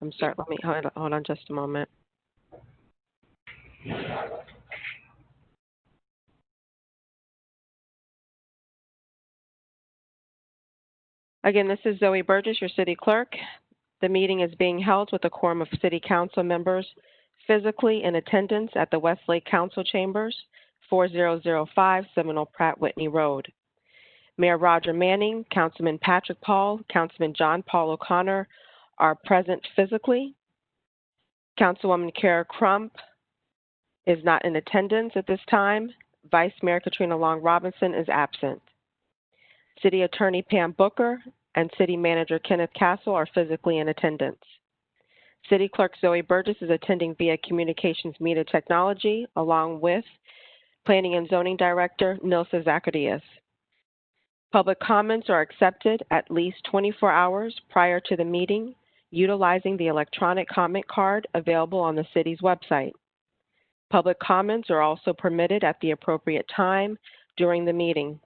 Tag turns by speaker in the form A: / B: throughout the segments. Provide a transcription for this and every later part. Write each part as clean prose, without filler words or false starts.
A: I'm sorry, let me hold on just a moment. Again, this is Zoe Burgess, your city clerk. The meeting is being held with a quorum of city council members physically in attendance at the Westlake Council Chambers, 4005 Seminole Pratt Whitney Road. Mayor Roger Manning, Councilman Patrick Paul, Councilman John Paul O'Connor are present physically. Councilwoman Kara Crump is not in attendance at this time. Vice Mayor Katrina Long Robinson is absent. City Attorney Pam Booker and City Manager Kenneth Castle are physically in attendance. City Clerk Zoe Burgess is attending via communications media technology, along with Planning and Zoning Director Nilsa Zacharias. Public comments are accepted at least 24 hours prior to the meeting, utilizing the electronic comment card available on the city's website. Public comments are also permitted at the appropriate time during the meeting.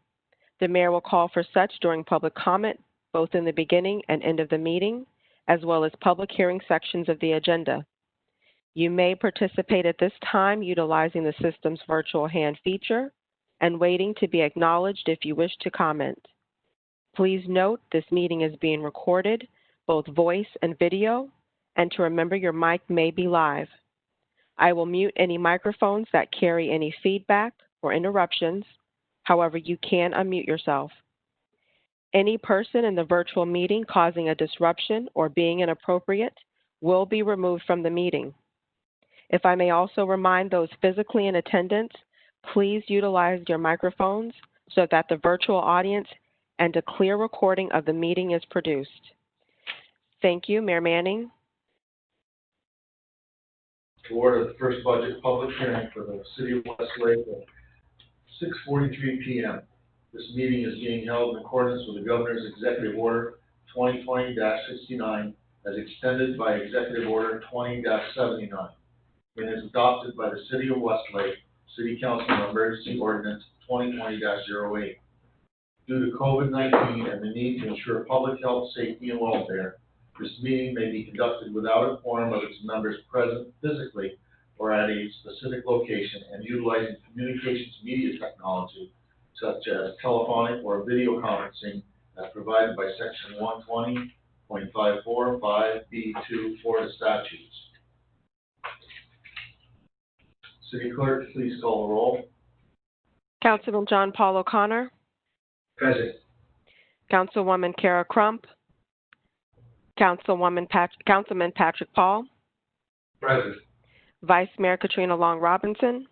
A: The mayor will call for such during public comment, both in the beginning and end of the meeting, as well as public hearing sections of the agenda. You may participate at this time utilizing the system's virtual hand feature and waiting to be acknowledged if you wish to comment. Please note this meeting is being recorded, both voice and video, and to remember your mic may be live. I will mute any microphones that carry any feedback or interruptions. However, you can unmute yourself. Any person in the virtual meeting causing a disruption or being inappropriate will be removed from the meeting. If I may also remind those physically in attendance, please utilize your microphones so that the virtual audience and a clear recording of the meeting is produced. Thank you, Mayor Manning.
B: To order the first budget public hearing for the City of Westlake at 6:43 p.m. This meeting is being held in accordance with the Governor's Executive Order 2020-69 as extended by Executive Order 20-79 and is adopted by the City of Westlake City Council on Emergency Ordinance 2020-08. Due to COVID-19 and the need to ensure public health, safety, and welfare, this meeting may be conducted without a quorum of its members present physically or at a specific location and utilizing communications media technology such as telephonic or video conferencing as provided by Section 120.545B2 Florida statutes. City Clerk, please call the roll.
A: Councilman John Paul O'Connor.
B: Present.
A: Councilwoman Kara Crump. Councilman Patrick Paul.
B: Present.
A: Vice Mayor Katrina Long Robinson.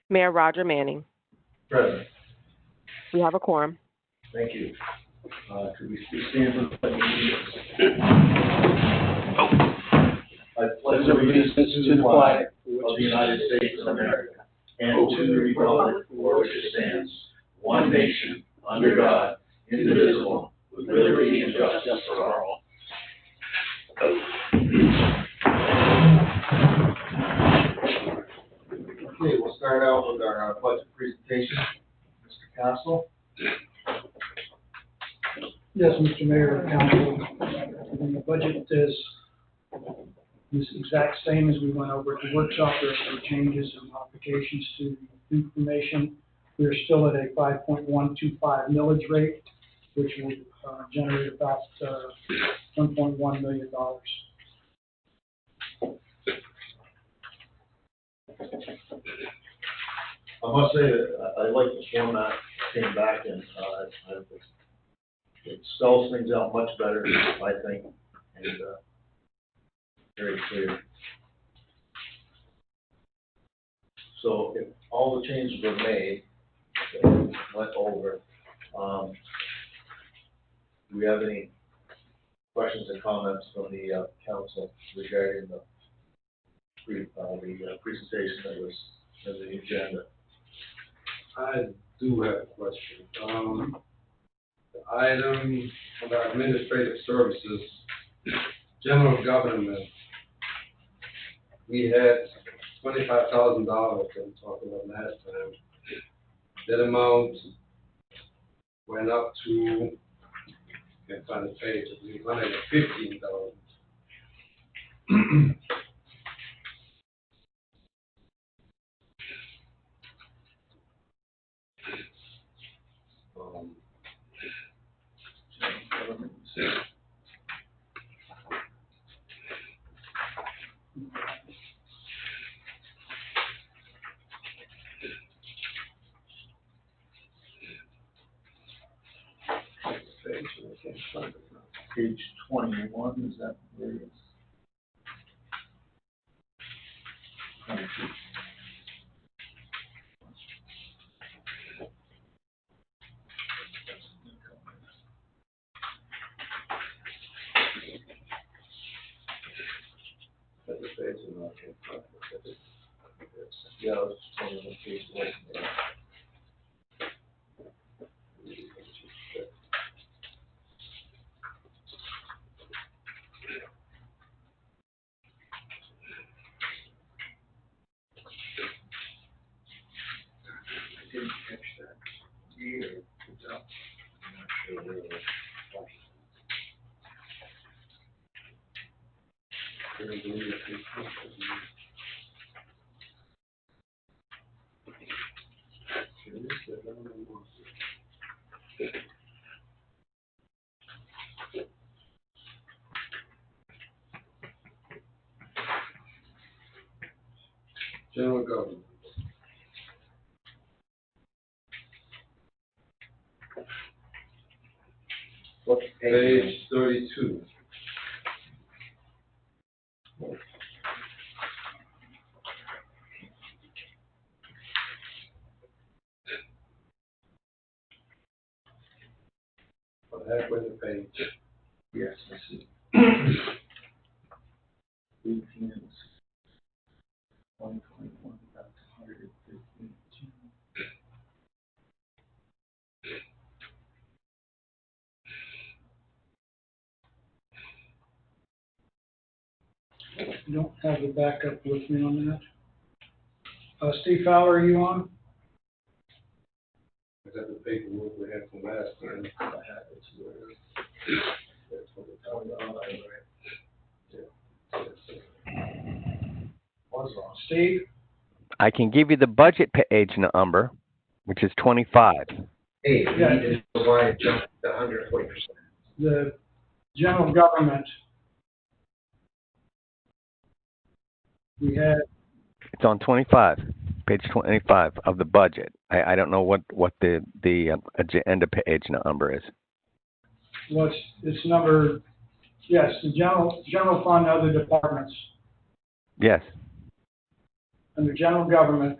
A: Mayor Roger Manning.
B: Present.
A: We have a quorum.
B: Thank you. Could we stand for the pledge? I pledge allegiance to the flag of the United States of America and to the republic for which it stands, one nation, under God, indivisible, with liberty and justice for all. Okay, we'll start out with our budget presentation. Mr. Castle.
C: Yes, Mr. Mayor and Council. And the budget is exact same as we went over at the workshop. There are some changes and modifications to information. We are still at a 5.125 millage rate, which will generate about $1.1 million.
B: I must say that I like the format that came back, and it spells things out much better, I think, and very clear. So if all the changes were made, and went over, do we have any questions and comments from the council regarding the presentation that was in the agenda?
D: I do have a question. The item about administrative services, general government, we had $25,000 we talked about last time. That amount went up to, can't find the page, I believe, $115,000.
B: Page 21, is that where it is?
D: That's the page, and I can't find it.
B: Yeah, I was just wondering what page it was. I didn't catch that. Yeah, good job. I'm not sure where it was.
D: General government.
B: What
D: Page 32. About halfway the page.
B: Yes, I see. 18, 2021, that's 115.
C: I don't have the backup with me on that. Steve Fowler, are you on?
D: Is that the paperwork we had from last time?
B: I have it where that's what we're talking about, right? Was wrong.
C: Steve?
E: I can give you the budget page number, which is 25.
F: Hey, we
C: Yeah.
F: need to know why it jumped to 140%.
C: The general government, we had,
E: It's on 25, page 25 of the budget. I don't know what the agenda page number is.
C: it's number, yes, the general fund, other departments.
E: Yes,
C: Under general government,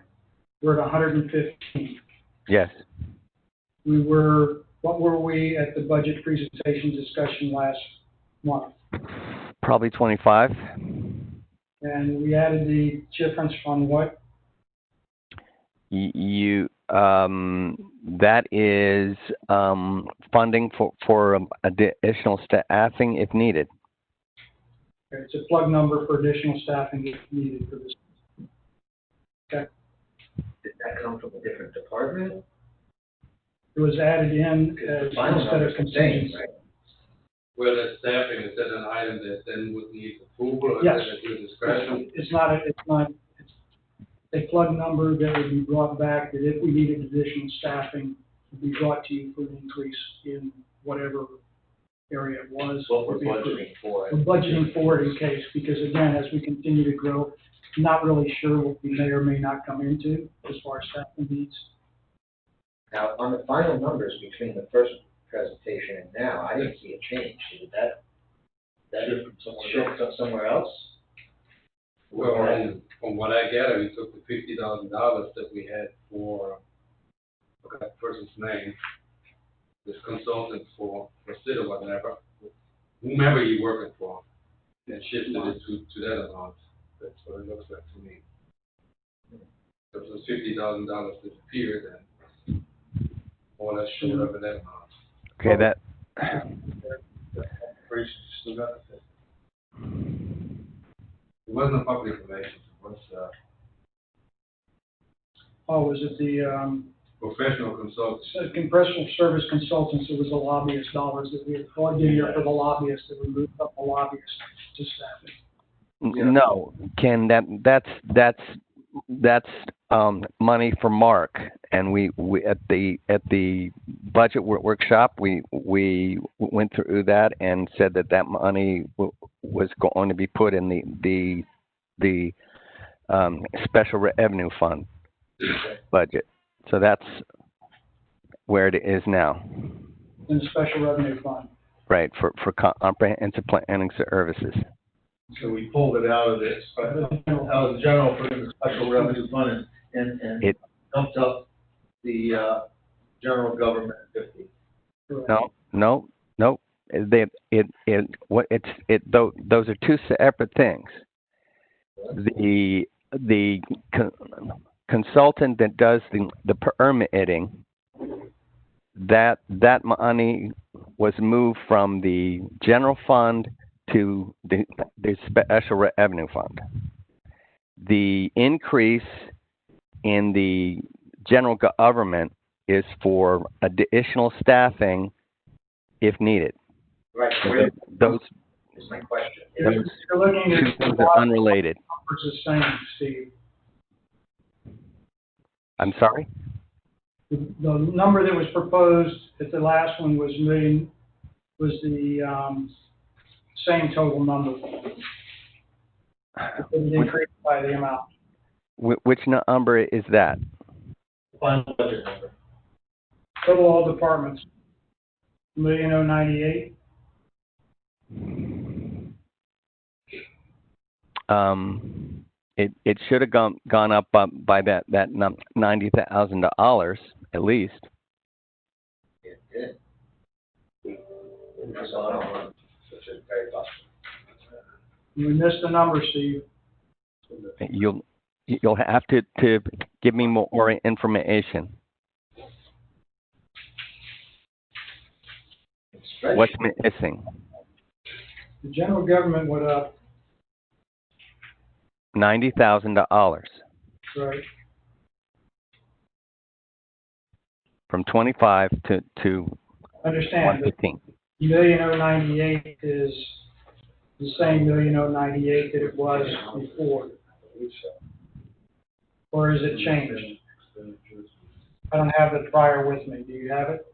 C: we're at 115.
E: yes.
C: What were we at the budget presentation discussion last month?
E: Probably 25.
C: And we added the difference from what?
E: That is funding for additional staffing if needed.
C: It's a plug number for additional staffing if needed for this. Okay.
F: Did that come from a different department?
C: It was added in
F: Because the final
C: instead
F: number's
C: of
F: the same,
C: contingency.
F: right?
D: Well, that staffing, is that an item that then would need approval, or
C: Yes.
D: is that at your discretion?
C: It's a plug number that would be brought back, that if we needed additional staffing, would be brought to you for an increase in whatever area it was.
B: What we're budgeting for.
C: We're budgeting for it in case, because again, as we continue to grow, not really sure what we may or may not come into as far as staffing needs.
F: Now, on the final numbers between the first presentation and now, I didn't see a change. Did that shift from somewhere else?
D: Well, from what I gather, we took the $50,000 that we had for, I forgot the person's name, this consultant for city or whatever, whomever you're working for, and shifted it to that amount. That's what it looks like to me. So it was $50,000 disappeared, and more or less showed up in that amount.
E: Okay, that.
B: Still got it.
D: It wasn't a public information, it was,
C: Oh, was it the,
D: professional consultants.
C: So Professional service consultants, it was the lobbyist dollars that we had plugged in there for the lobbyists, that we moved up the lobbyists to staffing.
B: Yeah.
E: No, Ken, that's money for Mark, and we at the budget workshop we went through that and said that money was going to be put in the special revenue fund budget. So that's where it is now.
C: In the special revenue fund.
E: Right, for comprehensive planning services.
B: So we pulled it out of this, out of the general for the special revenue fund and
E: It-
B: dumped up the, general government at 50.
E: No. Those are two separate things. The consultant that does the permitting, that money was moved from the general fund to the special revenue fund. The increase in the general government is for additional staffing if needed.
F: Right, so
E: Those
F: is my question.
C: You're looking
E: two
C: at
E: things are unrelated.
C: numbers the same, Steve.
E: I'm sorry?
C: The number that was proposed at the last one was the same total number. It increased by the amount.
E: Which number is that?
B: Final budget number.
C: Total all departments, 1,098,000.
E: It should have gone up by that $90,000 at least.
F: It did. That's all I don't want, such a very possible.
C: You missed the number, Steve.
E: You'll have to give me more information. What's missing?
C: The general government went up,
E: $90,000
C: right,
E: from 25 to
C: understand, but
E: 115.
C: 1,098,000 is the same 1,098,000 that it was before. Or is it changed? I don't have the prior with me. Do you have it?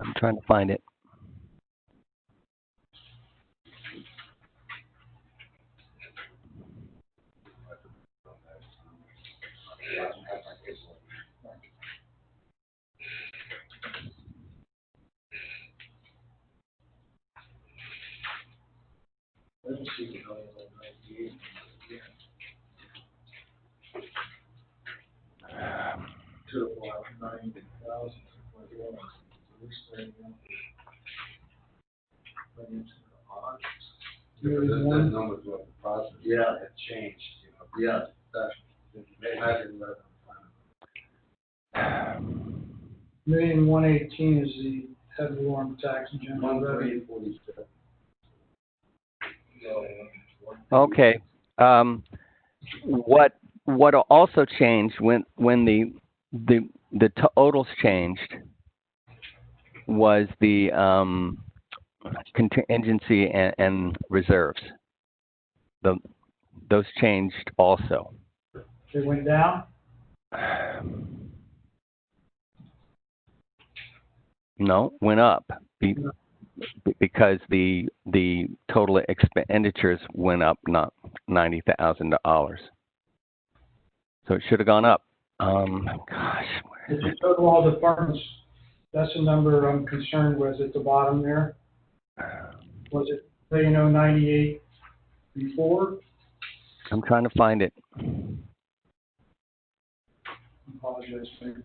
E: I'm trying to find it.
B: Let me see the 1,098,000. To the 90,000.
D: Because that number was the process.
B: Yeah.
D: Had changed,
B: Yeah.
D: They had it in the final.
C: 1,118,000 is the ad valorem tax and general revenue.
B: 1,347.
E: Okay. What also changed when the totals changed was the contingency and reserves. Those changed also.
C: They went down?
E: No, went up because the total expenditures went up, not $90,000. So it should have gone up. Gosh,
C: If you total all departments, that's the number I'm concerned with at the bottom there. Was it 1,098 before?
E: I'm trying to find it.
C: Apologize, Mayor.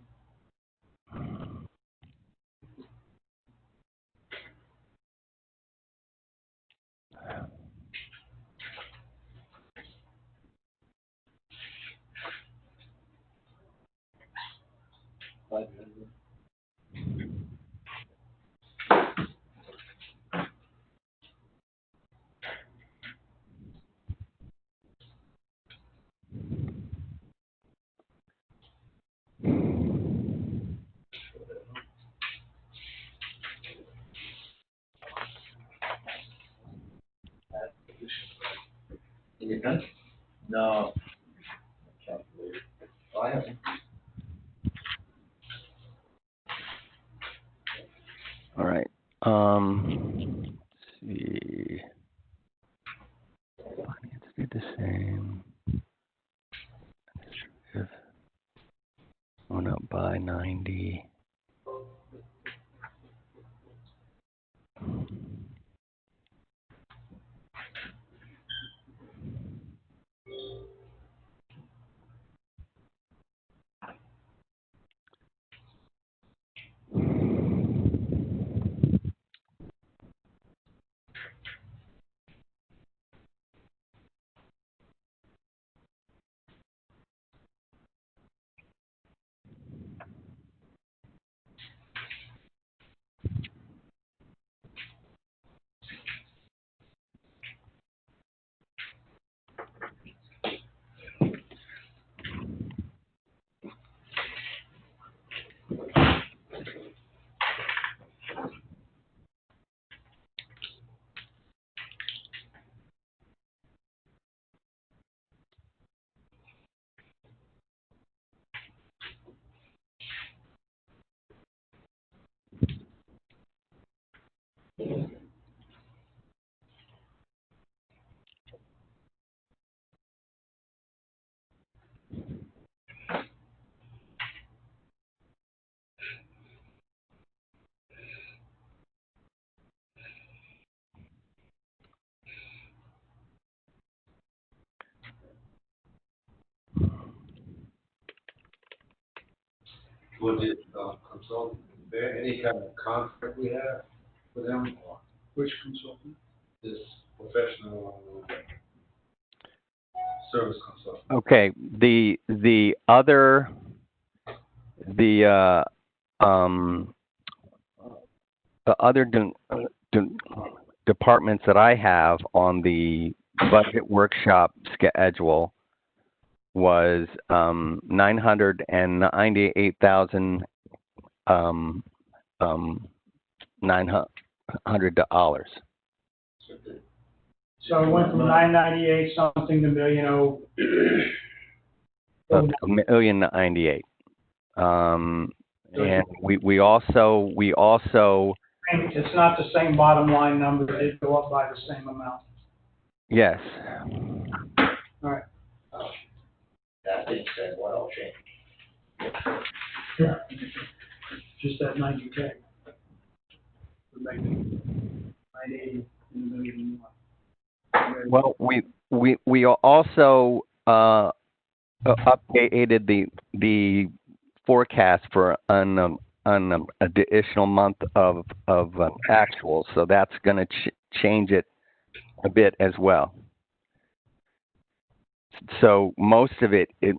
F: Is it done? No. Oh, I haven't.
E: All right. Let's see. Finance did the same. If went up by 90.
D: For this consultant, is there any kind of contract we have with them, or
C: Which consultant?
D: this professional service consultant?
E: Okay. The other the departments that I have on the budget workshop schedule was $998,900.
C: So it went from 998 something to million oh.
E: $1,098,000. And we also
C: It's not the same bottom line number, it did go up by the same amount.
E: yes.
C: All right.
F: That being said, what all changed?
C: Just that 90K. Would make it 980 in the million more.
E: Well, we also updated the forecast for an additional month of actuals, so that's going to change it a bit as well. So most of it is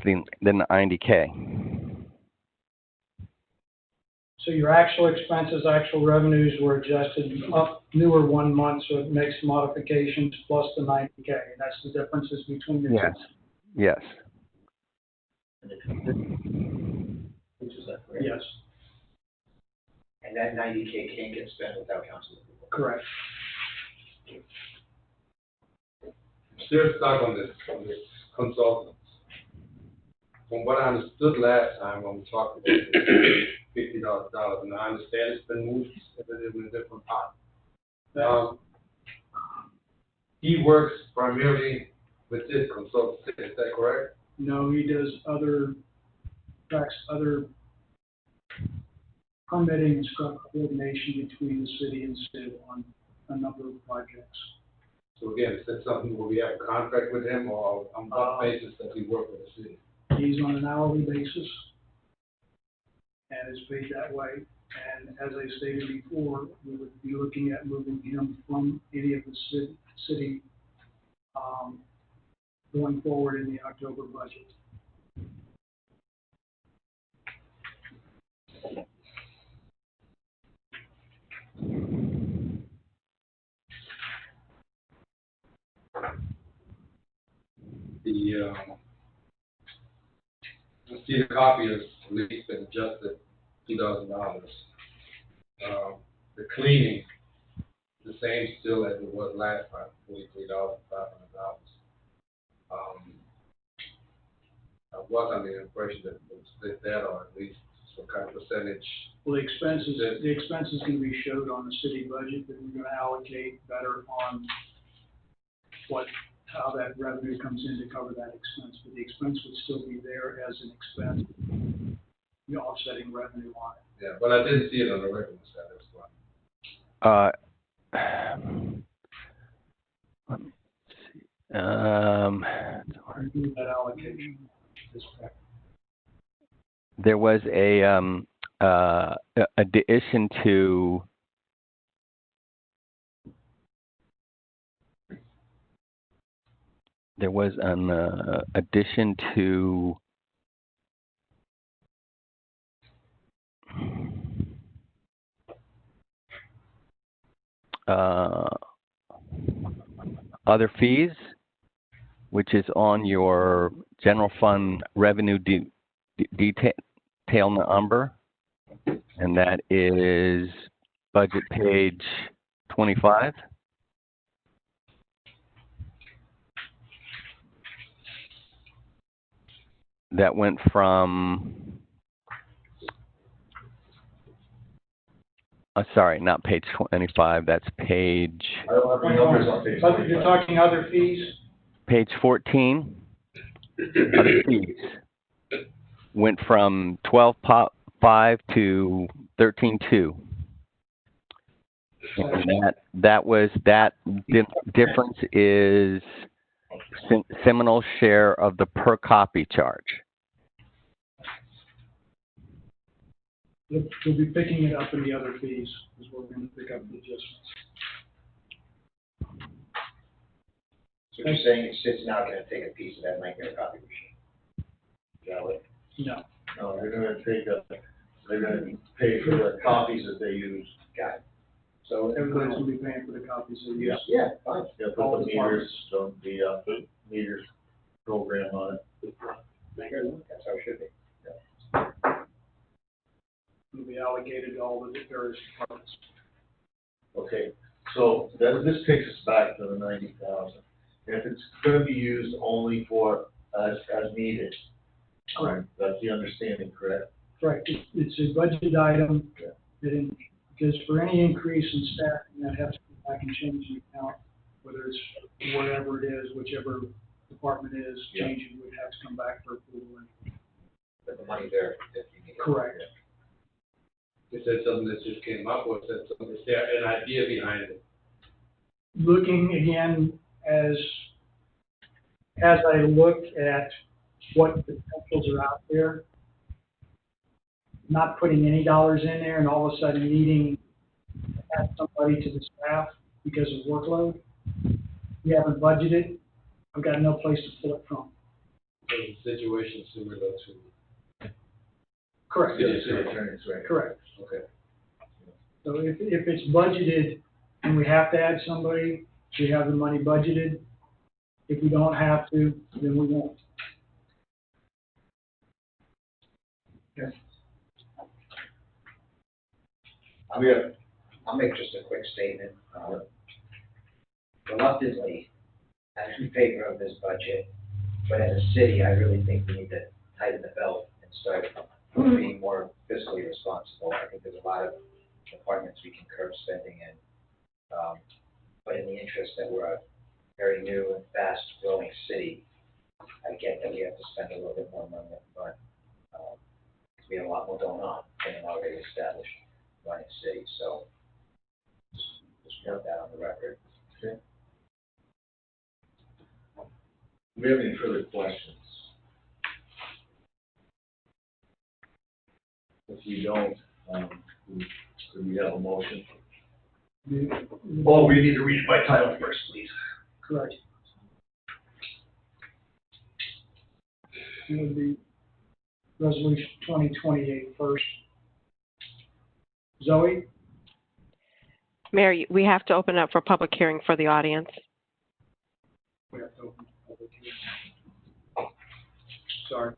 E: the 90K.
C: So your actual expenses, actual revenues were adjusted up newer 1 month, so it makes modifications plus the 90K. That's the differences between the two.
E: Yes. Yes.
F: Which is that, correct?
C: Yes,
F: And that 90K can't get spent without council approval.
C: correct.
D: Still stuck on this consultants. From what I understood last time when we talked about this $50, and I understand it's been moved in a different pot. He works primarily with this consultant, is that correct?
C: No, he does other permitting and structural coordination between the city and SID on a number of projects.
D: So again, is that something where we have a contract with him, or on what basis does he work with the city?
C: He's on an hourly basis and is paid that way. And as I stated before, we would be looking at moving him from any of the city going forward in the October budget.
D: I see the copy has at least been adjusted $2,000. The cleaning, the same still as it was last time, $43,500. I was under the impression that it would split that, or at least some kind of percentage.
C: Well, the expenses can be showed on the city budget, but we're gonna allocate better on how that revenue comes in to cover that expense. But the expense would still be there as an expense, the offsetting revenue on it.
D: Yeah, but I didn't see it on the revenue side, that's why.
E: Let me see.
C: That allocation is correct.
E: There was a addition to other fees, which is on your general fund revenue detail number, and that is budget page 25. That went from, sorry, not page 25, that's page...
B: I don't have any numbers on page
C: But you're talking other fees?
E: Page 14, other fees, went from 12.5 to 13.2. And that difference is Seminole's share of the per copy charge.
C: We'll be picking it up in the other fees, is where we're gonna pick up the adjustments.
F: So you're saying SID's not gonna take a piece of that nightmare copy machine? Is that what?
C: No.
B: No, they're gonna pay for the copies that they use.
F: Got it.
C: So everybody's gonna be paying for the copies they use.
F: Yeah, fine.
B: Yeah, put the meters, the meters program on it.
F: That's how it should be.
C: It'll be allocated to all the various departments.
B: Okay, so this takes us back to the 90,000. If it's gonna be used only for as needed,
C: Correct.
B: That's the understanding, correct?
C: Correct. It's a budget item,
B: Yeah.
C: because for any increase in staffing, that has to go back and change the account, whether it's whatever it is, whichever department is,
B: Yeah.
C: changing would have to come back for approval.
F: But the money's there if you need it.
C: Correct.
D: Is that something that just came up, or is that something, is there an idea behind it?
C: Looking again, as I look at what potentials are out there, not putting any dollars in there and all of a sudden needing to add somebody to the staff because of workload. We haven't budgeted. I've got no place to pull it from.
D: So the situation similar to...
C: Correct.
B: City attorneys, right?
C: Correct.
D: Okay.
C: So if it's budgeted and we have to add somebody, we have the money budgeted. If we don't have to, then we won't. Okay.
F: I'll make just a quick statement. Reluctantly, I'm in favor of this budget, but as a city, I really think we need to tighten the belt and start being more fiscally responsible. I think there's a lot of departments we can curb spending in. But in the interest that we're a very new and fast-growing city, I get that we have to spend a little bit more money, but we have a lot more going on than an already established running city, so just note that on the record.
B: Okay. Do we have any further questions? If we don't, do we have a motion? Oh, we need to read it by title first, please.
C: Correct. It would be resolution 2028 first. Zoe?
A: Mayor, we have to open up for public hearing for the audience.
C: We have to open the public hearing. Sorry.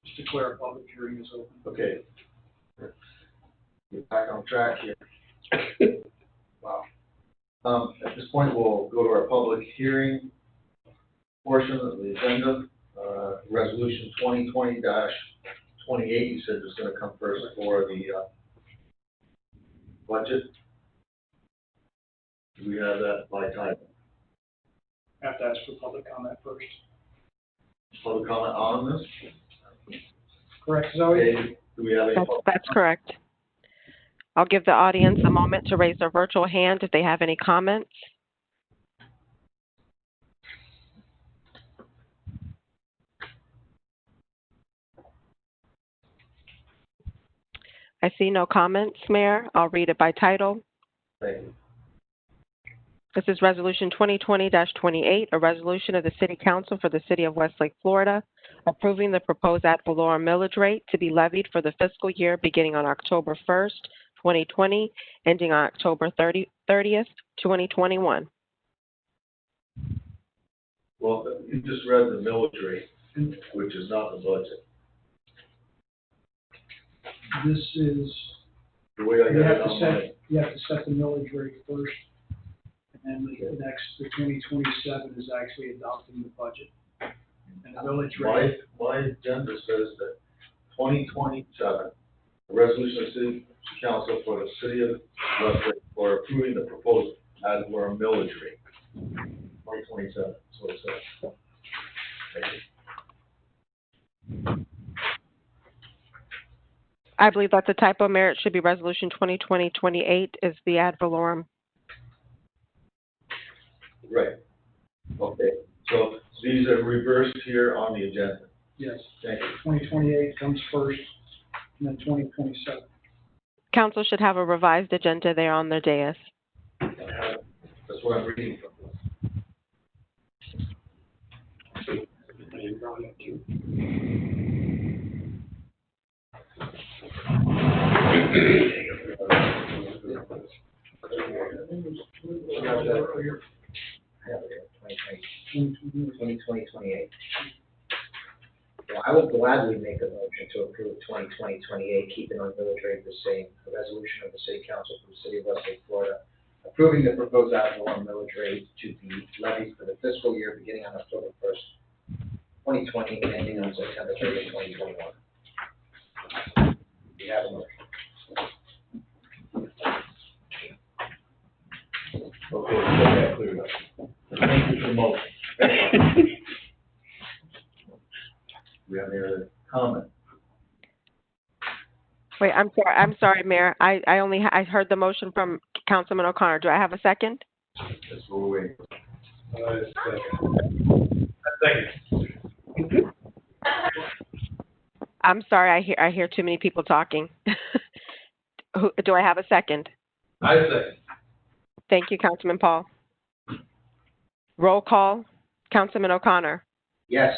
C: Just declare public hearing is open.
B: Okay. Get back on track here. Wow. At this point, we'll go to our public hearing portion of the agenda. Resolution 2020-28, you said was gonna come first for the, budget. Do we have that by title?
C: I have to ask for public comment first.
B: Public comment on this?
C: Correct, Zoe?
B: Okay, do we have any?
A: That's correct. I'll give the audience a moment to raise their virtual hand if they have any comments. I see no comments, Mayor. I'll read it by title.
B: Thank you.
A: This is Resolution 2020-28, a resolution of the City Council for the City of Westlake, Florida, approving the proposed ad valorem millage rate to be levied for the fiscal year beginning on October 1st, 2020, ending on October 30th, 2021.
B: Well, you just read the millage rate, which is not the budget.
C: This is,
B: The way I
C: you
B: got
C: have
B: it
C: to
B: on
C: set, you have to set the millage rate first. And then the next, the 2027 is actually adopting the budget. And the millage rate.
B: My agenda says that 2027, the resolution of the City Council for the City of Westlake for approving the proposed ad valorem millage rate. 2027, that's what it says. Thank you.
A: I believe that's a typo, Mayor. It should be Resolution 2020-28 is the ad valorem.
B: Right. Okay, so these are reversed here on the agenda.
C: Yes,
B: Thank you.
C: 2028 comes first, and then 2027.
A: Council should have a revised agenda there on their dais.
B: That's what I'm reading from.
F: Yeah, 2028. Well, I will gladly make a motion to approve 2020-28, keeping our millage rate the same. A resolution of the City Council for the City of Westlake, Florida, approving the proposed ad valorem millage rate to be levied for the fiscal year beginning on October 1st, 2020, and ending on September 30th, 2021. We have a motion.
B: Okay, get that cleared up. Thank you for the motion. We have any other comment?
A: Wait, I'm sorry, Mayor. I heard the motion from Councilman O'Connor. Do I have a second?
B: That's what we're waiting for.
A: I'm sorry. I hear too many people talking. Do I have a second?
D: I second.
A: Thank you, Councilman Paul. Roll call. Councilman O'Connor.
F: Yes.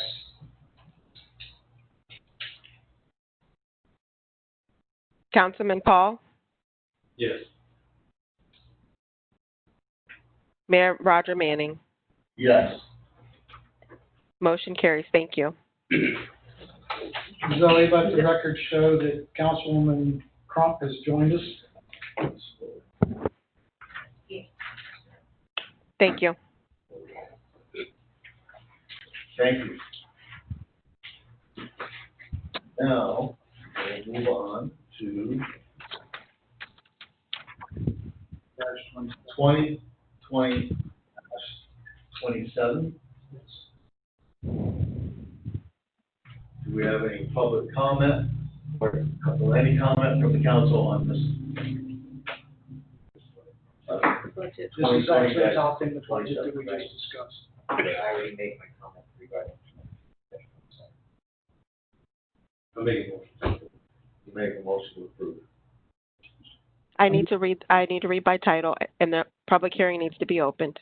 A: Councilman Paul.
D: Yes.
A: Mayor Roger Manning.
B: Yes.
A: Motion carries. Thank you.
C: Zoe, let the record show that Councilwoman Crump has joined us.
A: Thank you.
B: Thank you. Now, we'll move on to 2020-27. Do we have any public comment or any comment from the council on this?
C: This is actually adopting the budget that we just discussed.
F: I already made my comment regarding.
D: I'm making a motion.
B: You make a motion to approve.
A: I need to read by title, and the public hearing needs to be opened.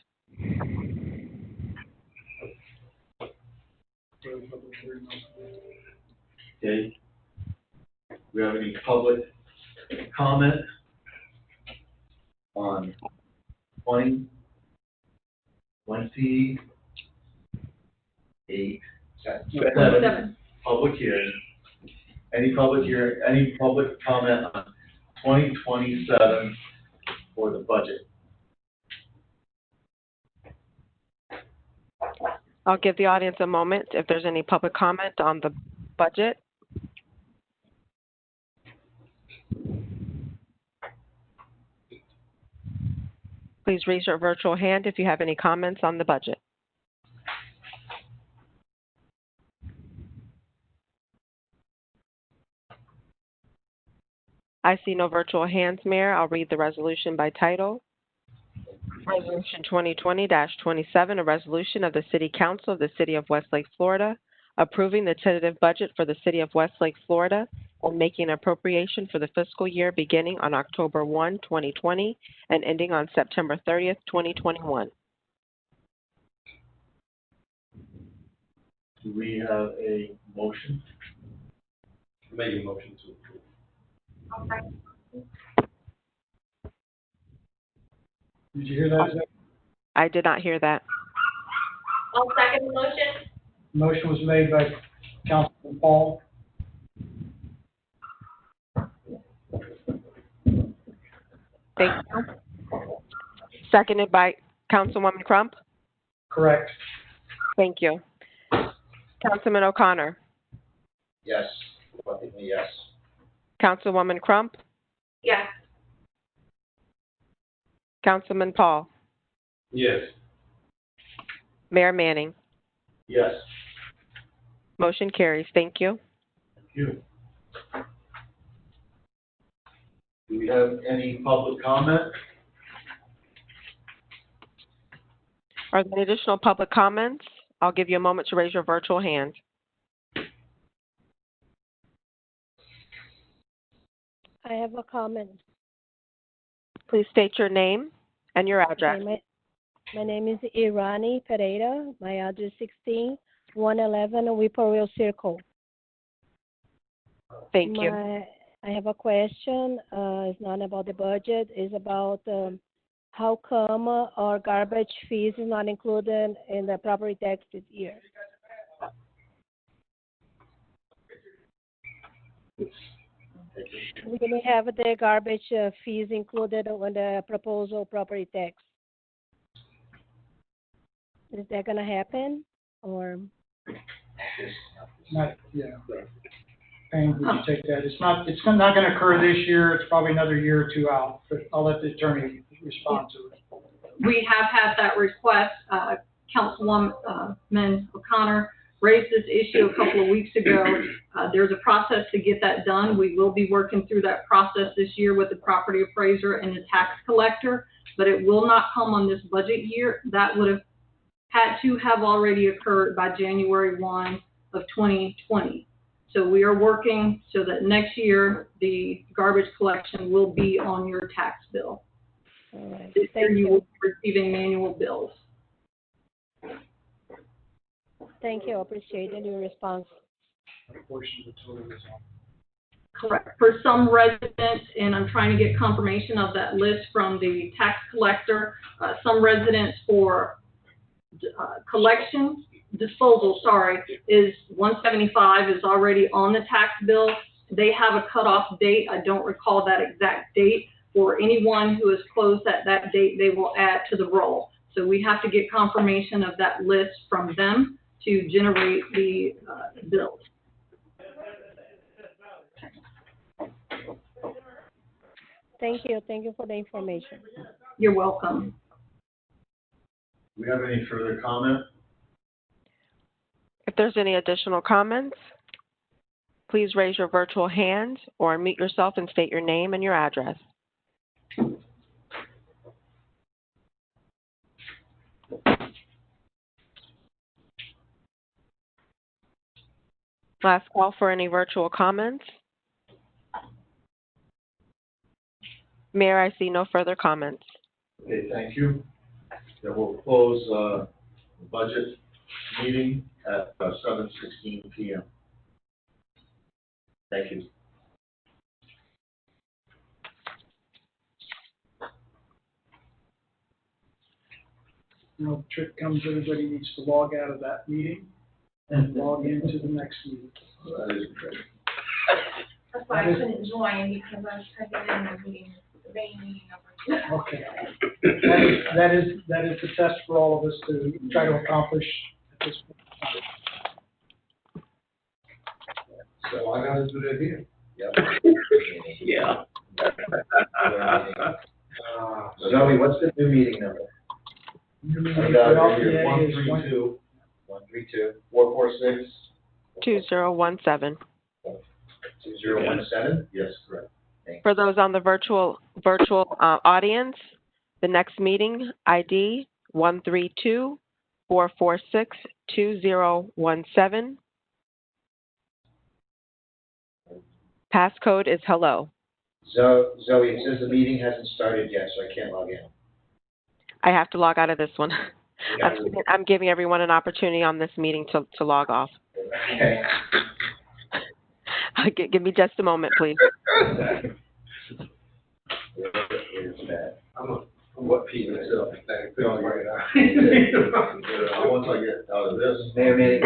B: Okay. Do we have any public comment on 2028 7 public hearing? Any public comment on 2027 for the budget?
A: I'll give the audience a moment if there's any public comment on the budget. Please raise your virtual hand if you have any comments on the budget. I see no virtual hands, Mayor. I'll read the resolution by title. Resolution 2020-27, a resolution of the City Council of the City of Westlake, Florida, approving the tentative budget for the City of Westlake, Florida, and making an appropriation for the fiscal year beginning on October 1, 2020, and ending on September 30th, 2021.
B: Do we have a motion?
D: I'm making a motion to approve.
C: Did you hear that? Zach?
A: I did not hear that.
G: I'll second the motion.
C: Motion was made by Councilman Paul,
A: Thank you. Seconded by Councilwoman Crump.
C: correct?
A: Thank you. Councilman O'Connor.
F: Yes, yes.
A: Councilwoman Crump.
G: Yes.
A: Councilman Paul.
D: Yes.
A: Mayor Manning.
B: Yes.
A: Motion carries. Thank you.
B: Thank you. Do we have any public comment?
A: Are there any additional public comments? I'll give you a moment to raise your virtual hand.
H: I have a comment.
A: Please state your name and your address.
H: Okay, my name is Irani Pereira. My address is 16111 Whippoorwill Circle.
A: Thank you.
H: I have a question. It's not about the budget. It's about how come our garbage fees is not included in the property tax this year? We're going to have the garbage fees included on the proposal property tax. Is that going to happen, or?
C: Not, yeah. Pam, would you take that? It's not going to occur this year. It's probably another year or two out, but I'll let the attorney respond to it.
G: We have had that request. Councilwoman O'Connor raised this issue a couple of weeks ago. There's a process to get that done. We will be working through that process this year with the property appraiser and the tax collector, but it will not come on this budget year. That would have had to have already occurred by January 1 of 2020. So we are working so that next year the garbage collection will be on your tax bill.
H: All right.
G: This year
H: Thank
G: you
H: you.
G: will be receiving manual bills.
H: Thank you. I appreciate your response.
C: A portion of the total is on.
G: Correct. For some residents, and I'm trying to get confirmation of that list from the tax collector, some residents for disposal, is $175 is already on the tax bill. They have a cutoff date. I don't recall that exact date. For anyone who is closed at that date, they will add to the roll. So we have to get confirmation of that list from them to generate the bills.
H: Thank you. Thank you for the information.
G: You're welcome.
B: Do we have any further comment?
A: there's any additional comments, please raise your virtual hand or unmute yourself and state your name and your address. Last call for any virtual comments. Mayor, I see no further comments.
B: Okay, thank you. Then we'll close, the budget meeting at 7:16 PM. Thank you.
C: Now, the trick comes, everybody needs to log out of that meeting and log into the next meeting.
B: That is great.
I: That's why I couldn't join, because I was typing in the meeting, the main meeting number.
C: Okay. That is the test for all of us to try to accomplish at this point.
D: So I gotta do that here.
F: Yep.
D: Yeah.
F: Zoe, what's the new meeting number?
C: New
B: I
C: meeting
B: got
C: for
B: it here,
C: LPA is
B: 132
F: 132
B: 446.
A: 2017.
F: 2017?
B: Yes, correct.
A: For those on the virtual audience, the next meeting ID 132-446-2017. Passcode is hello.
F: Zoe, it says the meeting hasn't started yet, so I can't log in.
A: I have to log out of this one.
F: Yeah.
A: I'm giving everyone an opportunity on this meeting to log off.
F: Okay.
A: Give me just a moment, please.
F: Where's that?
D: I'm a, what Pete myself, I think,
B: Once I get out of this.
F: Mayor, may I